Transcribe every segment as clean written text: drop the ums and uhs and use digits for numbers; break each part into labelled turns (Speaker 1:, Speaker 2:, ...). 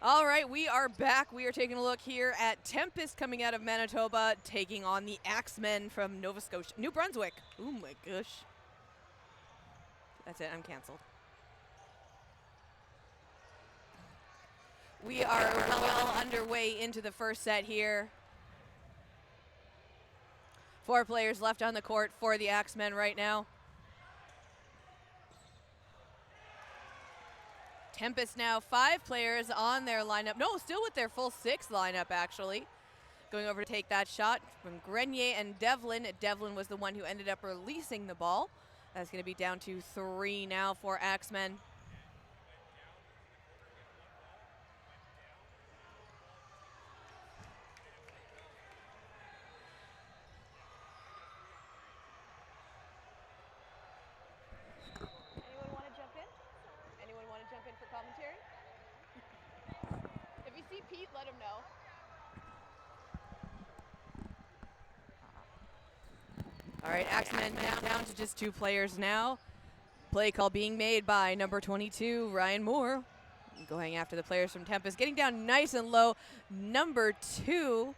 Speaker 1: All right, we are back. We are taking a look here at Tempest coming out of Manitoba, taking on the Axemen from Nova Scotia, New Brunswick. Oh my gosh. That's it, I'm canceled. We are well underway into the first set here. 4 players left on the court for the Axemen right now. Tempest now 5 players on their lineup. No, still with their full 6 lineup actually. Going over to take that shot from Grenier and Devlin. Devlin was the one who ended up releasing the ball. That's going to be down to 3 now for Axemen. Anyone want to jump in? Anyone want to jump in for commentary? If you see Pete, let him know. All right, Axemen down to just 2 players now. Play call being made by number 22, Ryan Moore. Going after the players from Tempest, getting down nice and low. Number 2,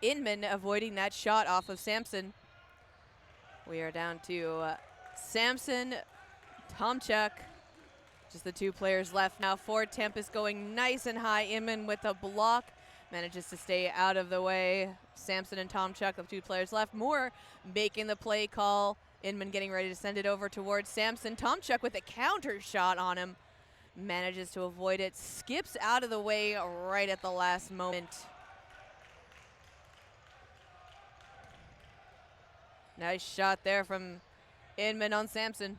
Speaker 1: Inman avoiding that shot off of Samson. We are down to Samson, Tomchuk. Just the 2 players left now for Tempest, going nice and high. Inman with a block. Manages to stay out of the way. Samson and Tomchuk, the 2 players left. Moore making the play call. Inman getting ready to send it over towards Samson. Tomchuk with a counter shot on him. Manages to avoid it. Skips out of the way right at the last moment. Nice shot there from Inman on Samson.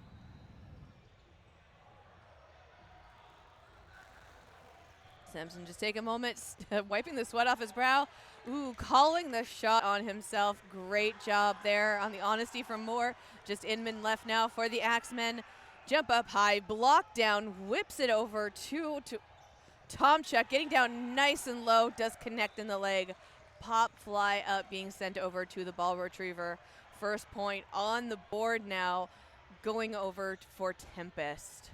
Speaker 1: Samson just take a moment, wiping the sweat off his brow. Ooh, calling the shot on himself. Great job there on the honesty from Moore. Just Inman left now for the Axemen. Jump up high, block down, whips it over to Tomchuk, getting down nice and low, does connect in the leg. Pop fly up, being sent over to the ball retriever. First point on the board now, going over for Tempest.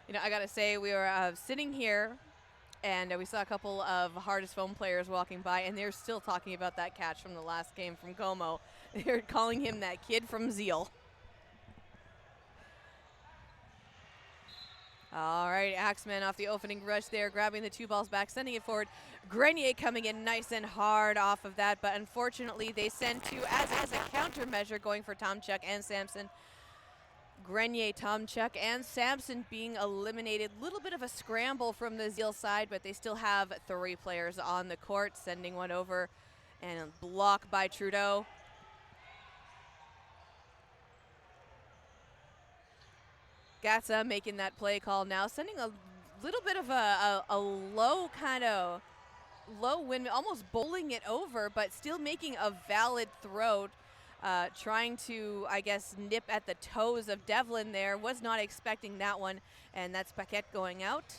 Speaker 1: You know, I gotta say, we were sitting here and we saw a couple of Hardest Foam players walking by, and they're still talking about that catch from the last game from Como. They're calling him that kid from Zeal. All right, Axemen off the opening rush there, grabbing the 2 balls back, sending it forward. Grenier coming in nice and hard off of that, but unfortunately they send 2 as a countermeasure, going for Tomchuk and Samson. Grenier, Tomchuk, and Samson being eliminated. Little bit of a scramble from the Zeal side, but they still have 3 players on the court, sending one over, and a block by Trudeau. Gatsa making that play call now, sending a little bit of a low kind of low wind, almost bowling it over, but still making a valid throw. Trying to, I guess, nip at the toes of Devlin there. Was not expecting that one, and that's Paquette going out.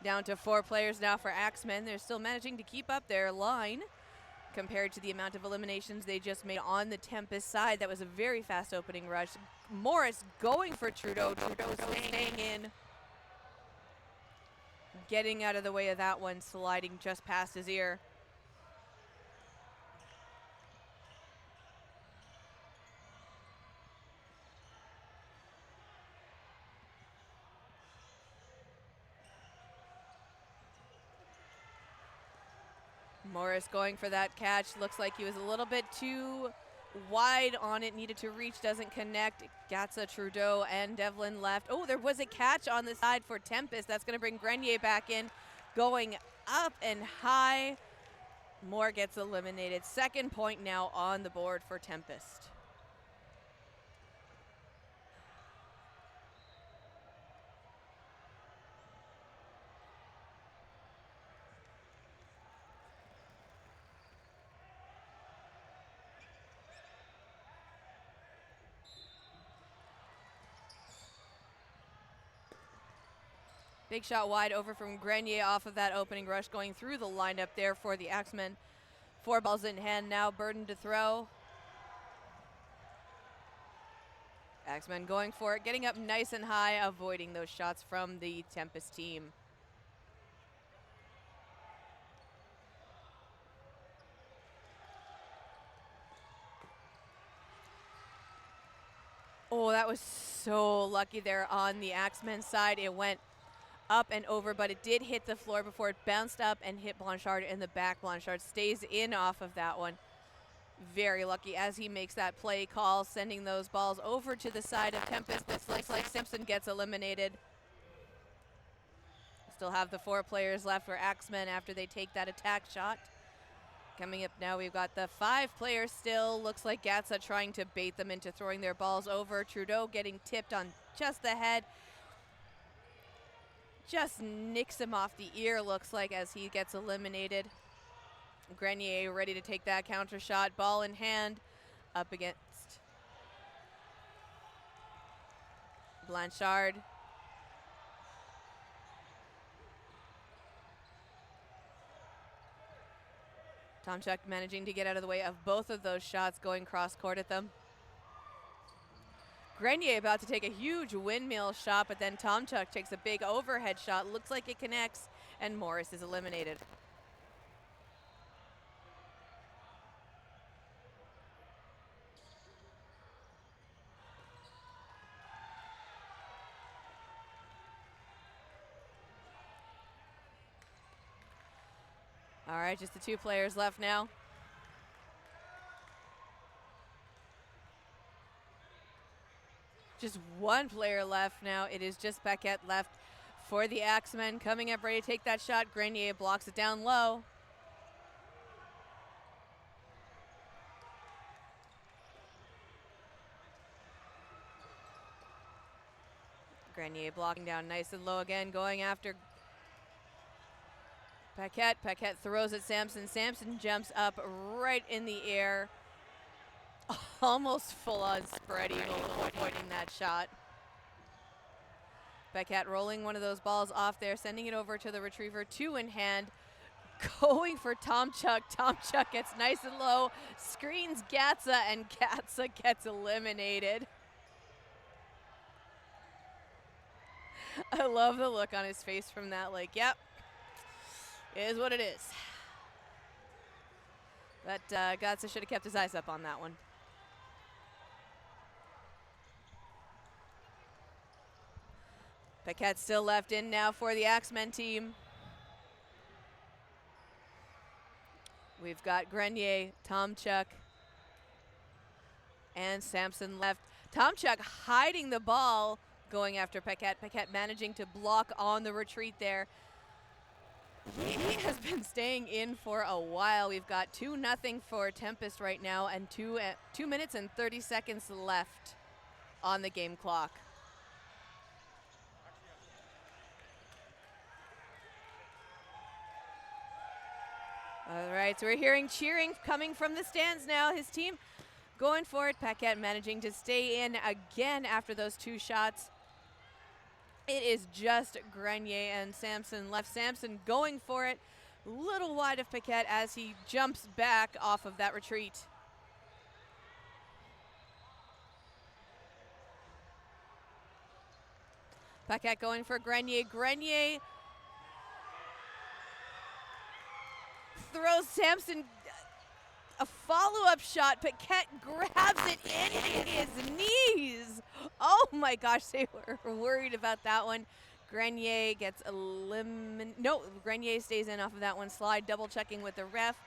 Speaker 1: Down to 4 players now for Axemen. They're still managing to keep up their line compared to the amount of eliminations they just made on the Tempest side. That was a very fast opening rush. Morris going for Trudeau. Trudeau staying in. Getting out of the way of that one, sliding just past his ear. Morris going for that catch. Looks like he was a little bit too wide on it. Needed to reach, doesn't connect. Gatsa, Trudeau, and Devlin left. Oh, there was a catch on the side for Tempest. That's going to bring Grenier back in. Going up and high. Moore gets eliminated. Second point now on the board for Tempest. Big shot wide over from Grenier off of that opening rush, going through the lineup there for the Axemen. 4 balls in hand now, Burden to throw. Axemen going for it, getting up nice and high, avoiding those shots from the Tempest team. Oh, that was so lucky there on the Axemen side. It went up and over, but it did hit the floor before it bounced up and hit Blanchard in the back. Blanchard stays in off of that one. Very lucky as he makes that play call, sending those balls over to the side of Tempest. This looks like Simpson gets eliminated. Still have the 4 players left for Axemen after they take that attack shot. Coming up now, we've got the 5 players still. Looks like Gatsa trying to bait them into throwing their balls over. Trudeau getting tipped on just the head. Just nicks him off the ear, looks like, as he gets eliminated. Grenier ready to take that counter shot. Ball in hand up against Blanchard. Tomchuk managing to get out of the way of both of those shots, going cross court at them. Grenier about to take a huge windmill shot, but then Tomchuk takes a big overhead shot. Looks like it connects, and Morris is eliminated. All right, just the 2 players left now. Just 1 player left now. It is just Paquette left for the Axemen. Coming up, ready to take that shot. Grenier blocks it down low. Grenier blocking down nice and low again, going after Paquette. Paquette throws at Samson. Samson jumps up right in the air. Almost full-on spread eagle, avoiding that shot. Paquette rolling one of those balls off there, sending it over to the retriever, 2 in hand. Going for Tomchuk. Tomchuk gets nice and low, screens Gatsa, and Gatsa gets eliminated. I love the look on his face from that, like, yep, it is what it is. But Gatsa should have kept his eyes up on that one. Paquette still left in now for the Axemen team. We've got Grenier, Tomchuk, and Samson left. Tomchuk hiding the ball, going after Paquette. Paquette managing to block on the retreat there. He has been staying in for a while. We've got 2-0 for Tempest right now, and 2 minutes and 30 seconds left on the game clock. All right, so we're hearing cheering coming from the stands now. His team going for it. Paquette managing to stay in again after those 2 shots. It is just Grenier and Samson left. Samson going for it. Little wide of Paquette as he jumps back off of that retreat. Paquette going for Grenier. Grenier throws Samson a follow-up shot. Paquette grabs it in his knees. Oh my gosh, they were worried about that one. Grenier gets eliminated. No, Grenier stays in off of that one. Slide double checking with the ref,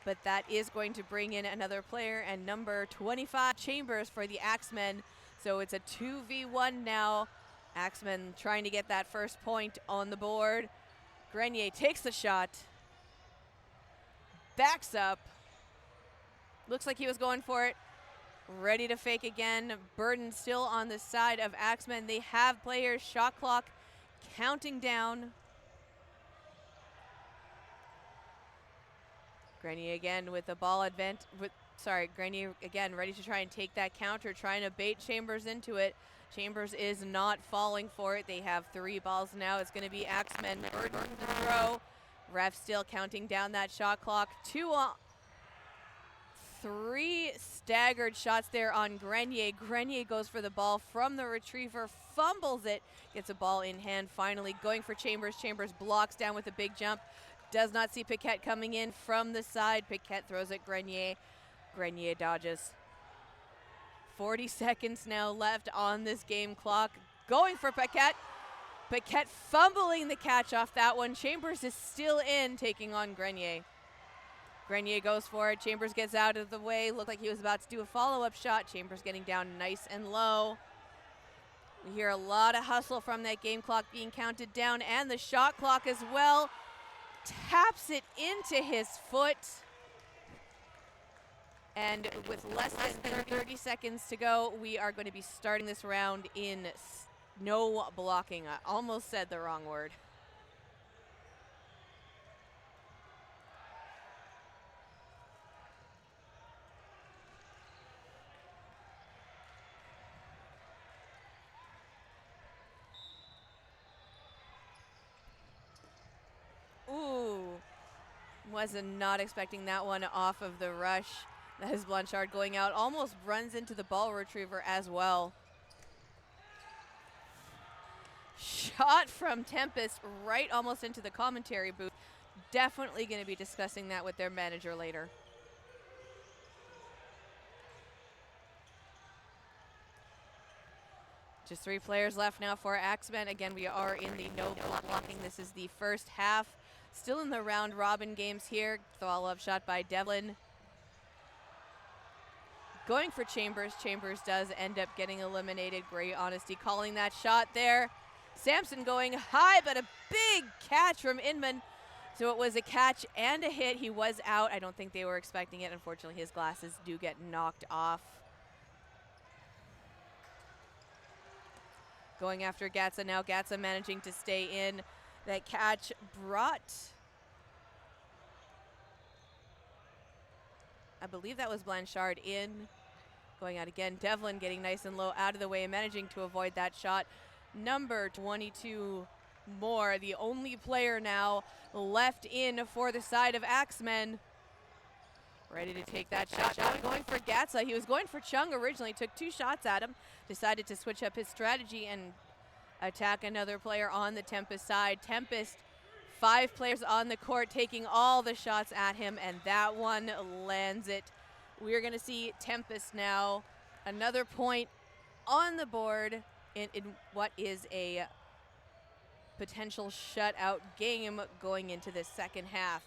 Speaker 1: but that is going to bring in another player, and number 25, Chambers, for the Axemen. So it's a 2v1 now. Axemen trying to get that first point on the board. Grenier takes the shot. Backs up. Looks like he was going for it. Ready to fake again. Burden still on the side of Axemen. They have players. Shot clock counting down. Grenier again with the ball advent. Grenier again ready to try and take that counter, trying to bait Chambers into it. Chambers is not falling for it. They have 3 balls now. It's going to be Axemen. Burden to throw. Ref still counting down that shot clock. 3 staggered shots there on Grenier. Grenier goes for the ball from the retriever, fumbles it, gets a ball in hand finally, going for Chambers. Chambers blocks down with a big jump. Does not see Paquette coming in from the side. Paquette throws at Grenier. Grenier dodges. 40 seconds now left on this game clock. Going for Paquette. Paquette fumbling the catch off that one. Chambers is still in, taking on Grenier. Grenier goes for it. Chambers gets out of the way. Looked like he was about to do a follow-up shot. Chambers getting down nice and low. We hear a lot of hustle from that game clock being counted down, and the shot clock as well. Taps it into his foot. And with less than 30 seconds to go, we are going to be starting this round in no blocking. I almost said the wrong word. Ooh, was not expecting that one off of the rush. That is Blanchard going out, almost runs into the ball retriever as well. Shot from Tempest right almost into the commentary booth. Definitely going to be discussing that with their manager later. Just 3 players left now for Axemen. Again, we are in the no blocking. This is the first half. Still in the round robin games here. Follow-up shot by Devlin. Going for Chambers. Chambers does end up getting eliminated. Great honesty calling that shot there. Sampson going high, but a big catch from Inman. So it was a catch and a hit. He was out. I don't think they were expecting it. Unfortunately, his glasses do get knocked off. Going after Gatsa now. Gatsa managing to stay in. That catch brought, I believe that was Blanchard in. Going out again. Devlin getting nice and low out of the way and managing to avoid that shot. Number 22 Moore, the only player now left in for the side of Axemen. Ready to take that shot. Going for Gatsa. He was going for Chung originally. Took 2 shots at him. Decided to switch up his strategy and attack another player on the Tempest side. Tempest, 5 players on the court taking all the shots at him, and that one lands it. We're going to see Tempest now. Another point on the board in what is a potential shutout game going into the second half.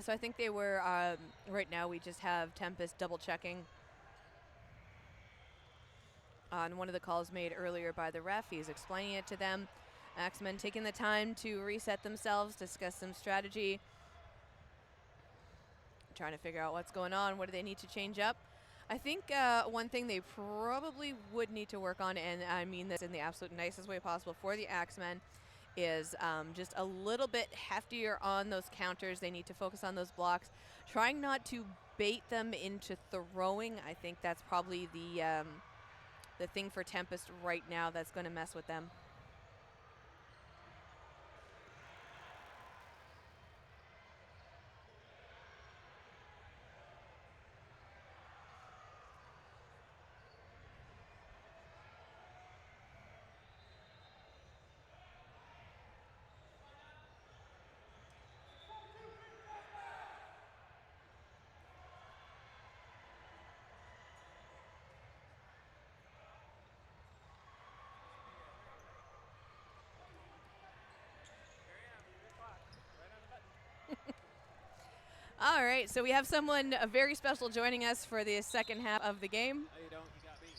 Speaker 1: So I think they were, right now we just have Tempest double checking on one of the calls made earlier by the ref. He's explaining it to them. Axemen taking the time to reset themselves, discuss some strategy, trying to figure out what's going on, what do they need to change up. I think one thing they probably would need to work on, and I mean this in the absolute nicest way possible for the Axemen, is just a little bit heftier on those counters. They need to focus on those blocks, trying not to bait them into throwing. I think that's probably the thing for Tempest right now that's going to mess with them. All right, so we have someone very special joining us for the second half of the game.
Speaker 2: No, you don't. You got me.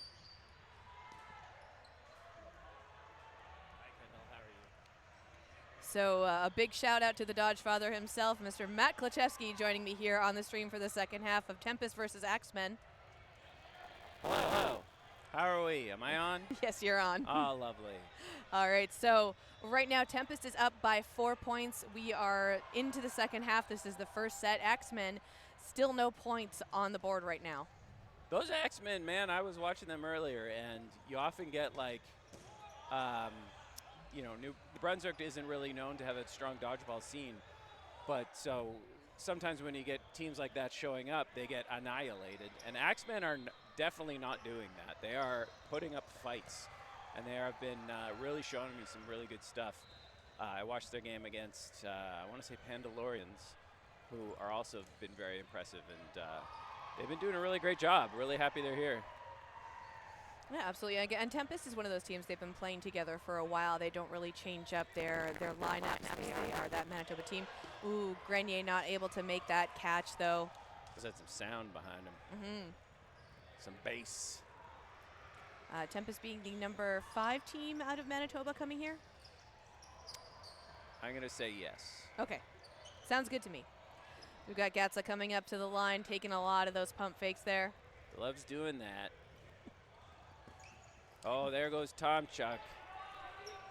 Speaker 2: Hi, Kendall. How are you?
Speaker 1: so a big shout out to the Dodge father himself, Mr. Matt Klaczewski, joining me here on the stream for the second half of Tempest versus Axemen.
Speaker 2: Hello. How are we? Am I on?
Speaker 1: Yes, you're on.
Speaker 2: Oh, lovely.
Speaker 1: All right, so right now Tempest is up by 4 points. We are into the second half. This is the first set. Axemen, still no points on the board right now.
Speaker 2: Those Axemen, man, I was watching them earlier, and you often get like, New Brunswick isn't really known to have a strong dodgeball scene, but so sometimes when you get teams like that showing up, they get annihilated. And Axemen are definitely not doing that. They are putting up fights, and they have been really showing me some really good stuff. I watched their game against, I want to say Pandalorians, who are also been very impressive, and they've been doing a really great job. Really happy they're here.
Speaker 1: Yeah, absolutely. And Tempest is one of those teams, they've been playing together for a while. They don't really change up their lineups. They are that Manitoba team. Ooh, Grenier not able to make that catch, though.
Speaker 2: There's had some sound behind him. Some bass.
Speaker 1: Tempest being the number 5 team out of Manitoba coming here?
Speaker 2: I'm going to say yes.
Speaker 1: Okay. Sounds good to me. We've got Gatsa coming up to the line, taking a lot of those pump fakes there.
Speaker 2: Loves doing that. Oh, there goes Tom Chuck.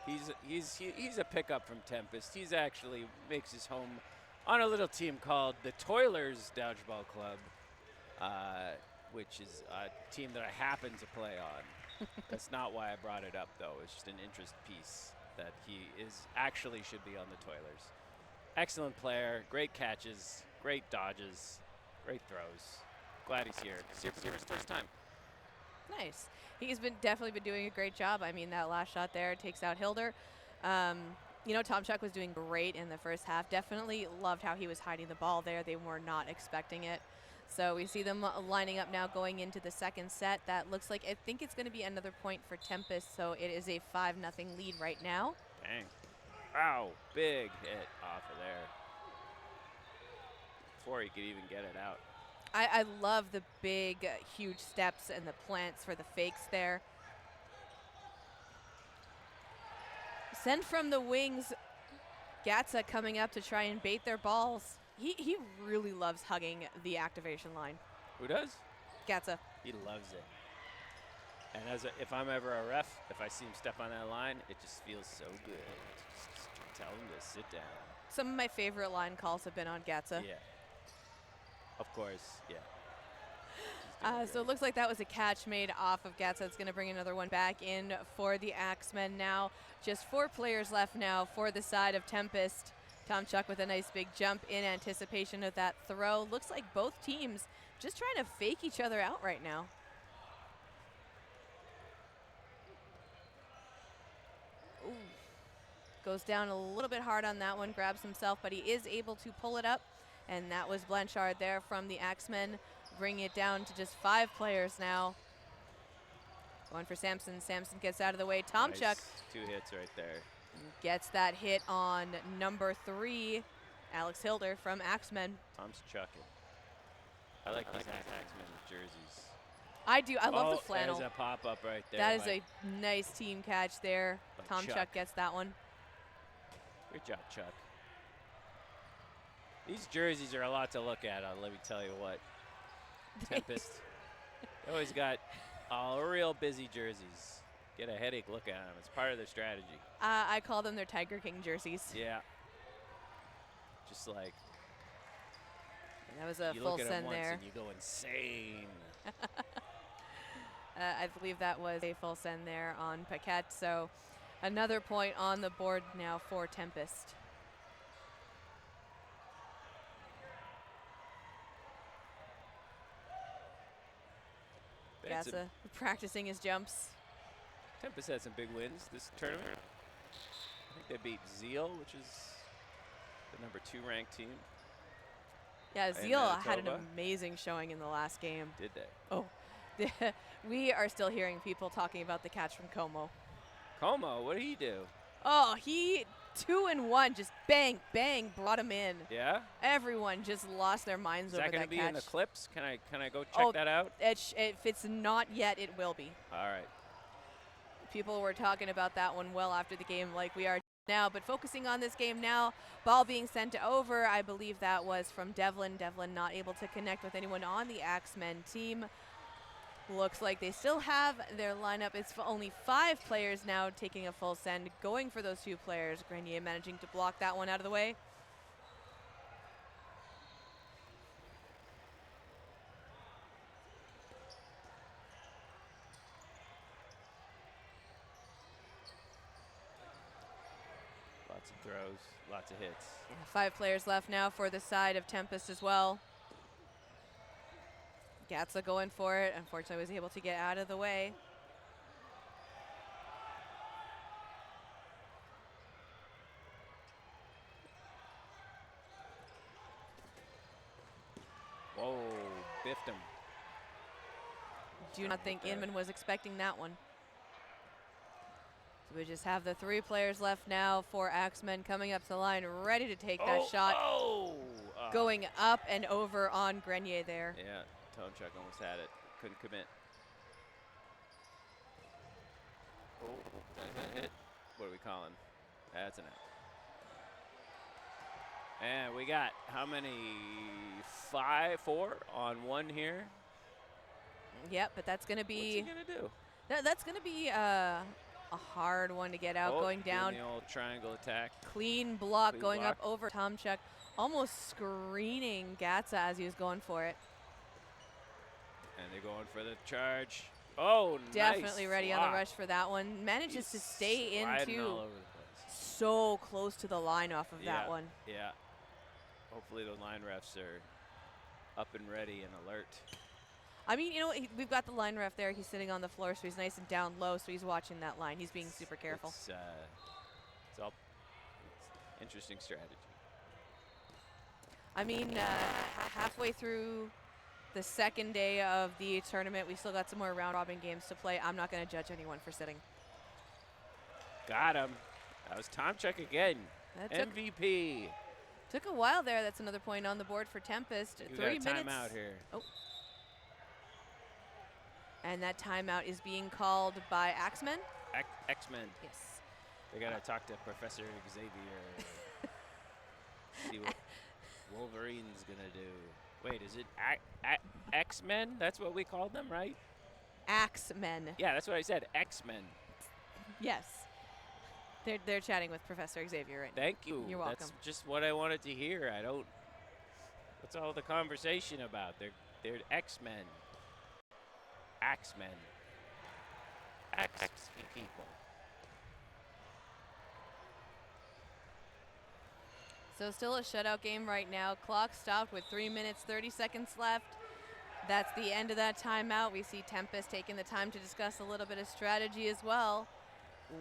Speaker 2: He's a pickup from Tempest. He's actually makes his home on a little team called the Toilers Dodgeball Club, which is a team that I happen to play on. That's not why I brought it up, though. It's just an interest piece that he actually should be on the Toilers. Excellent player, great catches, great dodges, great throws. Glad he's here. He's here for his first time.
Speaker 1: Nice. He's definitely been doing a great job. I mean, that last shot there takes out Hilder. Tom Chuck was doing great in the first half. Definitely loved how he was hiding the ball there. They were not expecting it. So we see them lining up now going into the second set. That looks like, I think it's going to be another point for Tempest. So it is a 5-0 lead right now.
Speaker 2: Dang. Wow, big hit off of there. Before he could even get it out.
Speaker 1: I love the big, huge steps and the plants for the fakes there. Send from the wings. Gatsa coming up to try and bait their balls. He really loves hugging the activation line.
Speaker 2: Who does?
Speaker 1: Gatsa.
Speaker 2: He loves it. And if I'm ever a ref, if I see him step on that line, it just feels so good. Just tell him to sit down.
Speaker 1: Some of my favorite line calls have been on Gatsa.
Speaker 2: Yeah. Of course, yeah.
Speaker 1: So it looks like that was a catch made off of Gatsa. It's going to bring another one back in for the Axemen now. Just 4 players left now for the side of Tempest. Tom Chuck with a nice big jump in anticipation of that throw. Looks like both teams just trying to fake each other out right now. Ooh. Goes down a little bit hard on that one, grabs himself, but he is able to pull it up. And that was Blanchard there from the Axemen, bringing it down to just 5 players now. Going for Samson. Samson gets out of the way. Tom Chuck.
Speaker 2: 2 hits right there.
Speaker 1: Gets that hit on number 3, Alex Hilder from Axemen.
Speaker 2: Tom's chucking. I like these Axemen jerseys.
Speaker 1: I do. I love the flannel.
Speaker 2: There's a pop-up right there.
Speaker 1: That is a nice team catch there. Tom Chuck gets that one.
Speaker 2: Good job, Chuck. These jerseys are a lot to look at, let me tell you what. Tempest. They always got real busy jerseys. Get a headache looking at them. It's part of their strategy.
Speaker 1: I call them their Tiger King jerseys.
Speaker 2: Yeah. Just like.
Speaker 1: And that was a full send there.
Speaker 2: And you go insane.
Speaker 1: I believe that was a full send there on Paquette. So another point on the board now for Tempest. Gatsa practicing his jumps.
Speaker 2: Tempest had some big wins this tournament. I think they beat Zeal, which is the number 2 ranked team.
Speaker 1: Yeah, Zeal had an amazing showing in the last game.
Speaker 2: Did they?
Speaker 1: Oh, we are still hearing people talking about the catch from Como.
Speaker 2: Como, what did he do?
Speaker 1: Oh, he 2-1, just bang, bang, brought him in.
Speaker 2: Yeah?
Speaker 1: Everyone just lost their minds over that catch.
Speaker 2: Is that going to be in the clips? Can I go check that out?
Speaker 1: If it's not yet, it will be.
Speaker 2: All right.
Speaker 1: People were talking about that one well after the game, like we are now, but focusing on this game now, ball being sent over. I believe that was from Devlin. Devlin not able to connect with anyone on the Axemen team. Looks like they still have their lineup. It's only 5 players now taking a full send, going for those 2 players. Grenier managing to block that one out of the way.
Speaker 2: Lots of throws, lots of hits.
Speaker 1: Yeah, 5 players left now for the side of Tempest as well. Gatsa going for it. Unfortunately, was able to get out of the way.
Speaker 2: Whoa, biffed him.
Speaker 1: Do not think Inman was expecting that one. So we just have the 3 players left now for Axemen coming up to the line, ready to take that shot. Going up and over on Grenier there.
Speaker 2: Yeah, Tomchuk almost had it. Couldn't commit. Oh, that hit. What are we calling? That's an out. And we got how many? 4 on 1 here.
Speaker 1: Yep, but that's going to be.
Speaker 2: What's he gonna do?
Speaker 1: That's going to be a hard one to get out. Going down.
Speaker 2: The old triangle attack.
Speaker 1: Clean block
Speaker 2: Clean
Speaker 1: going
Speaker 2: block.
Speaker 1: up over Tomchuk, almost screening Gatsa as he was going for it.
Speaker 2: And they're going for the charge. Oh,
Speaker 1: Definitely
Speaker 2: nice
Speaker 1: ready
Speaker 2: block.
Speaker 1: on the rush for that one. Manages to stay
Speaker 2: sliding
Speaker 1: into
Speaker 2: all over the place.
Speaker 1: so close to the line off of that one.
Speaker 2: Yeah. Hopefully the line refs are up and ready and alert.
Speaker 1: I mean, you know, we've got the line ref there. He's sitting on the floor, so he's nice and down low, so he's watching that line. He's being super careful.
Speaker 2: It's all interesting strategy.
Speaker 1: I mean, halfway through the second day of the tournament, we still got some more round-robin games to play. I'm not going to judge anyone for sitting.
Speaker 2: Got him. That was Tomchuk again.
Speaker 1: That
Speaker 2: MVP.
Speaker 1: took a while there. That's another point on the board for Tempest.
Speaker 2: We
Speaker 1: 3
Speaker 2: got a
Speaker 1: minutes.
Speaker 2: timeout here.
Speaker 1: Oh. And that timeout is being called by Axemen?
Speaker 2: X-Men.
Speaker 1: Yes.
Speaker 2: They got to talk to Professor Xavier. See what Wolverine's going to do. Wait, is it X-Men? That's what we called them, right?
Speaker 1: Axemen.
Speaker 2: Yeah, that's what I said. X-Men.
Speaker 1: Yes. They're chatting with Professor Xavier right now.
Speaker 2: Thank you.
Speaker 1: You're welcome.
Speaker 2: That's just what I wanted to hear. I don't. What's all the conversation about? They're X-Men. Axemen. X people.
Speaker 1: So still a shutout game right now. Clock stopped with 3 minutes, 30 seconds left. That's the end of that timeout. We see Tempest taking the time to discuss a little bit of strategy as well.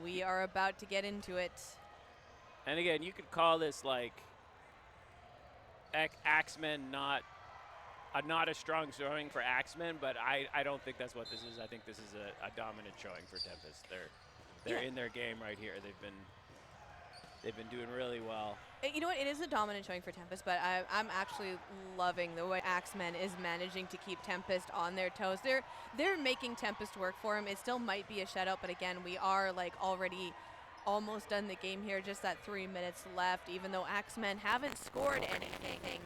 Speaker 1: We are about to get into it.
Speaker 2: And again, you could call this like Axemen, not a strong showing for Axemen, but I don't think that's what this is. I think this is a dominant showing for Tempest. They're in their game right here. They've been doing really well.
Speaker 1: You know what? It is a dominant showing for Tempest, but I'm actually loving the way Axemen is managing to keep Tempest on their toes. They're making Tempest work for him. It still might be a shutout, but again, we are like already almost done the game here. Just that 3 minutes left. Even though Axemen haven't scored anything,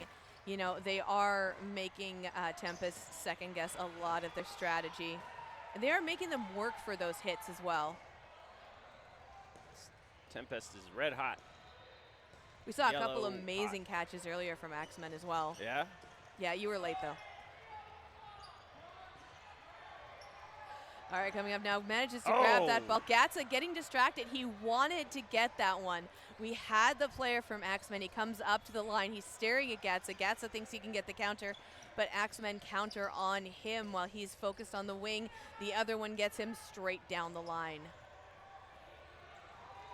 Speaker 1: you know, they are making Tempest second guess a lot of their strategy. And they are making them work for those hits as well.
Speaker 2: Tempest is red hot.
Speaker 1: We saw a couple
Speaker 2: Yellow
Speaker 1: amazing catches earlier from Axemen as well.
Speaker 2: Yeah?
Speaker 1: Yeah, you were late though. All right, coming up now, manages to grab that ball. Gatsa getting distracted. He wanted to get that one. We had the player from Axemen. He comes up to the line. He's staring at Gatsa. Gatsa thinks he can get the counter, but Axemen counter on him while he's focused on the wing. The other one gets him straight down the line.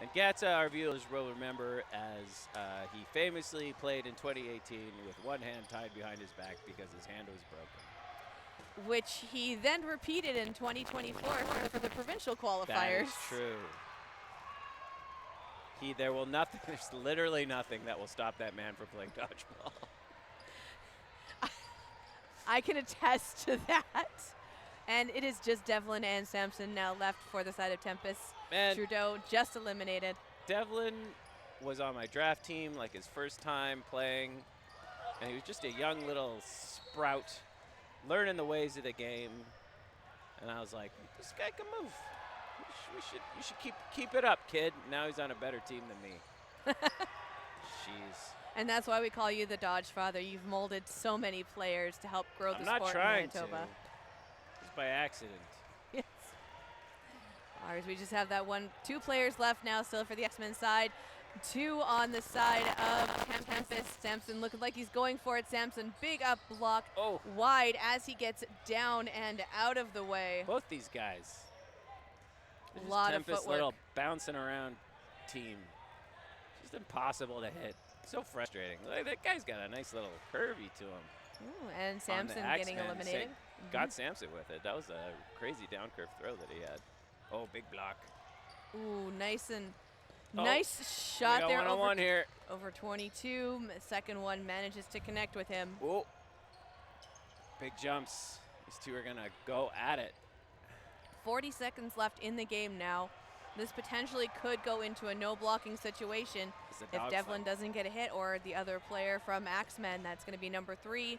Speaker 2: And Gatsa, our viewers will remember, as he famously played in 2018 with one hand tied behind his back because his hand was broken.
Speaker 1: Which he then repeated in 2024 for the provincial qualifiers.
Speaker 2: That is true. There's literally nothing that will stop that man from playing dodgeball.
Speaker 1: I can attest to that. And it is just Devlin and Sampson now left for the side of Tempest.
Speaker 2: Man,
Speaker 1: Trudeau just eliminated.
Speaker 2: Devlin was on my draft team, like his first time playing, and he was just a young little sprout, learning the ways of the game. And I was like, this guy can move. You should keep it up, kid. Now he's on a better team than me. Jeez.
Speaker 1: And that's why we call you the Dodge Father. You've molded so many players to help grow the sport in Manitoba.
Speaker 2: Just by accident.
Speaker 1: Yes. All right, we just have that 2 players left now still for the Axemen side. 2 on the side of Tempest. Samson looking like he's going for it. Samson, big up block, wide as he gets down and out of the way.
Speaker 2: Both these guys.
Speaker 1: A lot of
Speaker 2: Tempest,
Speaker 1: footwork.
Speaker 2: little bouncing around team. Just impossible to hit. So frustrating. Like, that guy's got a nice little curvy to him.
Speaker 1: Ooh, and Samson getting eliminated.
Speaker 2: Got Samson with it. That was a crazy down curve throw that he had. Oh, big block.
Speaker 1: Ooh, nice shot there.
Speaker 2: One-on-one here.
Speaker 1: Over 22. Second one manages to connect with him.
Speaker 2: Whoa. Big jumps. These two are going to go at it.
Speaker 1: 40 seconds left in the game now. This potentially could go into a no blocking situation if Devlin doesn't get a hit, or the other player from Axemen. That's going to be number 3,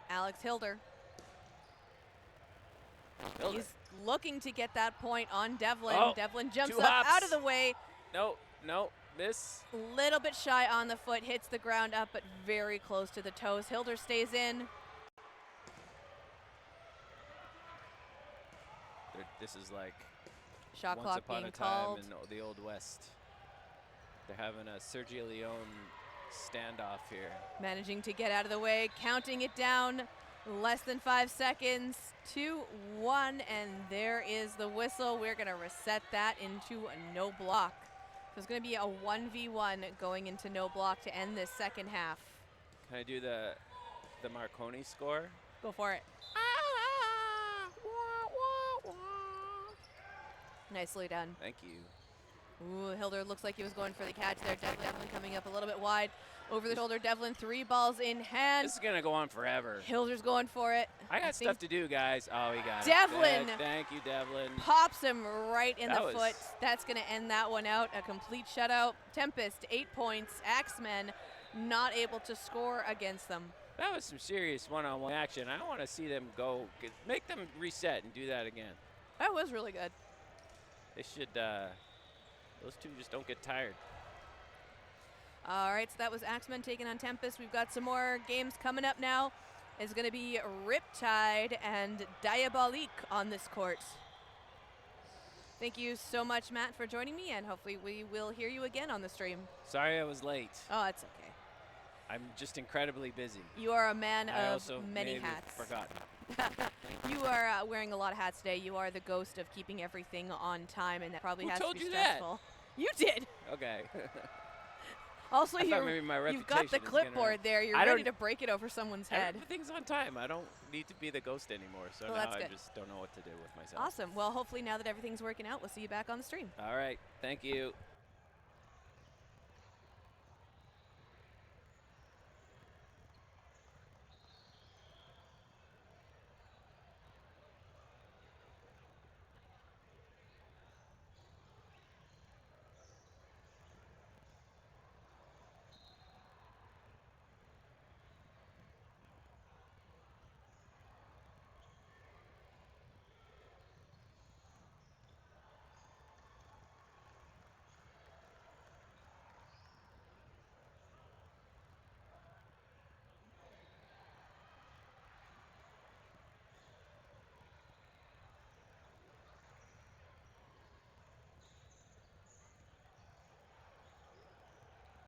Speaker 1: Alex Hilder. He's looking to get that point on Devlin. Devlin jumps up out of the way.
Speaker 2: No, miss.
Speaker 1: Little bit shy on the foot, hits the ground up, but very close to the toes. Hilder stays in.
Speaker 2: This is like
Speaker 1: shot
Speaker 2: once
Speaker 1: clock
Speaker 2: upon
Speaker 1: being
Speaker 2: a time
Speaker 1: called.
Speaker 2: in the Old West. They're having a Sergio Leone standoff here.
Speaker 1: Managing to get out of the way, counting it down. Less than 5 seconds, 2-1, and there is the whistle. We're going to reset that into a no block. So it's going to be a 1v1 going into no block to end this second half.
Speaker 2: Can I do the Marconi score?
Speaker 1: Go for it. Nicely done.
Speaker 2: Thank you.
Speaker 1: Ooh, Hilder looks like he was going for the catch there. Devlin coming up a little bit wide. Over the shoulder, Devlin, 3 balls in hand.
Speaker 2: This is going to go on forever.
Speaker 1: Hilder's going for it.
Speaker 2: I got stuff to do, guys. Oh, he got
Speaker 1: Devlin.
Speaker 2: it. Thank you, Devlin.
Speaker 1: Pops him right in the foot. That's going to end that one out. A complete shutout. Tempest, 8 points. Axemen not able to score against them.
Speaker 2: That was some serious one-on-one action. I want to see them go. Make them reset and do that again.
Speaker 1: That was really good.
Speaker 2: They should, those two just don't get tired.
Speaker 1: All right, so that was Axemen taking on Tempest. We've got some more games coming up now. It's going to be Riptide and Diabolique on this court. Thank you so much, Matt, for joining me, and hopefully we will hear you again on the stream.
Speaker 2: Sorry I was late.
Speaker 1: Oh, that's okay.
Speaker 2: I'm just incredibly busy.
Speaker 1: You are a man
Speaker 2: I
Speaker 1: of
Speaker 2: also
Speaker 1: many
Speaker 2: maybe
Speaker 1: hats.
Speaker 2: Forgotten.
Speaker 1: You are wearing a lot of hats today. You are the ghost of keeping everything on time, and that probably
Speaker 2: Who
Speaker 1: has
Speaker 2: told
Speaker 1: to be
Speaker 2: you
Speaker 1: stressful.
Speaker 2: that?
Speaker 1: You did.
Speaker 2: Okay.
Speaker 1: Also,
Speaker 2: maybe my
Speaker 1: you've got the
Speaker 2: reputation is
Speaker 1: clipboard there. You're ready to break it over someone's head.
Speaker 2: Everything's on time. I don't need to be the ghost anymore, so
Speaker 1: well,
Speaker 2: now
Speaker 1: I
Speaker 2: just don't know what to do with myself.
Speaker 1: Awesome. Well, hopefully now that everything's working out, we'll see you back on the stream.
Speaker 2: All right. Thank you.